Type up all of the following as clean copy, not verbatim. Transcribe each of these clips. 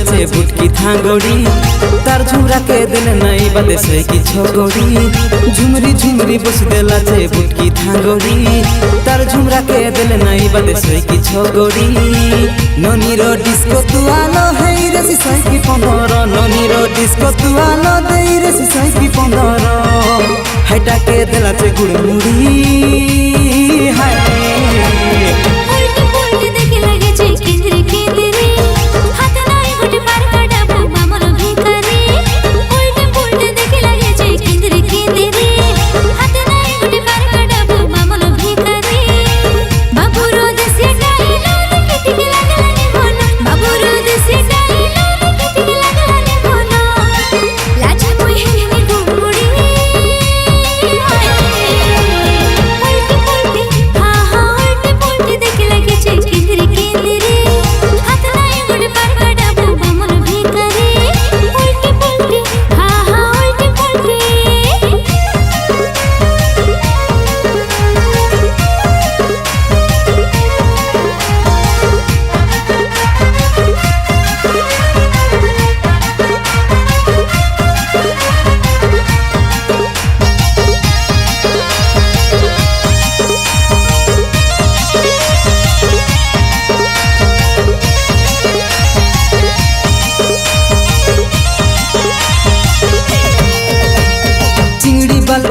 छे बुटकी थांगड़ी तार झुमरा के दिल नहीं बदे से की छोगड़ी झुमरी झुमरी बस देला छे बुटकी थांगड़ी तार झुमरा के दिल नहीं बदे से की छोगड़ी ननी रो डिस्को तू आलो है रे सिसाई की 15 ननी रो डिस्को तू आलो दे रे सिसाई की 15 हटा के दिला छे गुड़मुड़ी हाय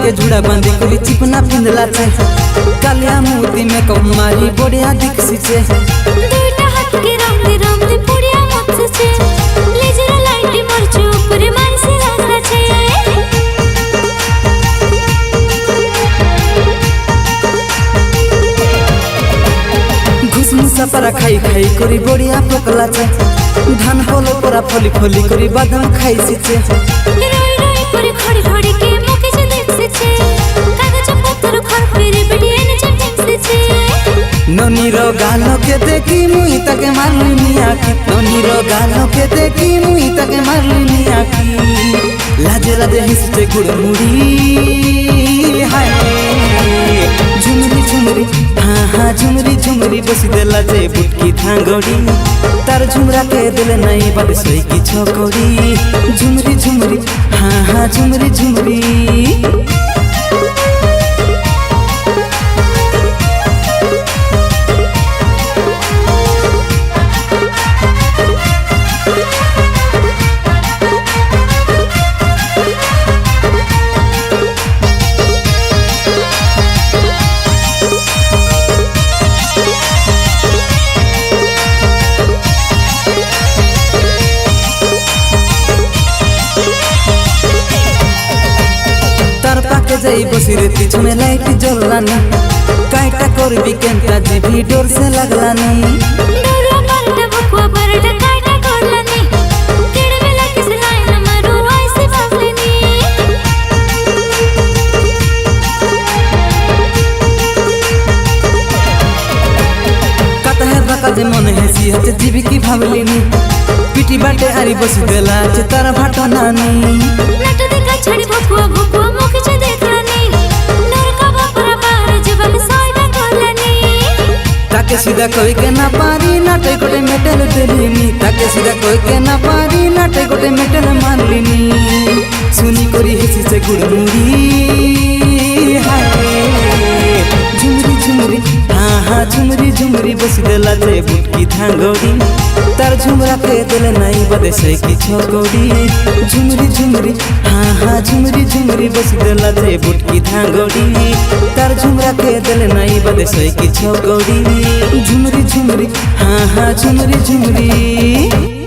के जुड़ा बांधे कोई चिपना पिंदला छे कालिया मोती में कमारी बढ़िया दिखसी छे दुईटा हाथ के राम दे पुड़िया मत छे लेजरा लाइट मरचो ऊपर मानसी रास्ता छे घुसमुसा पर खाई खाई करी बढ़िया पकला छे धान होलो पूरा फली फली करी बादाम खाई सी छे रोई रोई पर खड़ी खड़ी के मुके छे कागज पत्थर खर फेरे बेटिए ने चटक से ननी रो गालो के देखी मुई तके मारली आखी ननी रो गालो के देखी मुई तके मारली आखी लाजे लाजे हिसते गुड़मुड़ी हाय झुमरी झुमरी हाँ हाँ झुमरी झुमरी बसी देला जे बुटकी थांगड़ी तार झुमरा के दिल नहीं बद सोई की छोकड़ी झुमरी झुमरी हाँ हाँ झुमरी झुमरी जाई बसी रे पिछने लाइट जलानी काईटा करबी केनता जीभी डोर से लगलानी डोरा परटा बकुआ परटा काईटा करलानी केड़े बेला किस लाइन मारो ऐसे भागलेनी कता है बका जे मन हेसी हते जीवी की भावलेनी पिटी बाटे आरी बसी देला जे तारा भाटो नानी नट देखा छड़ी बकुआ बकुआ मुख छे ताके सीधा कोई के ना पारी नाटे गोटे मेटल देलिनी ताके सीधा कोई के ना पारी नाटे गोटे मेटल मारलिनी सुनी करी हेसी से गुड़मुड़ी हाय झुमरी झुमरी हाँ हाँ झुमरी झुमरी बसी देला जे बुटकी थांगड़ी तार झुमरा के दिल नहीं बदे से की छोकड़ी झुमरी झुमरी हाँ हाँ झुमरी झुमरी बसी देला जे बुटकी थांगड़ी तार झुमरा के दिल नहीं बदे से की छोकड़ी झुमरी झुमरी हाँ हाँ झुमरी झुमरी।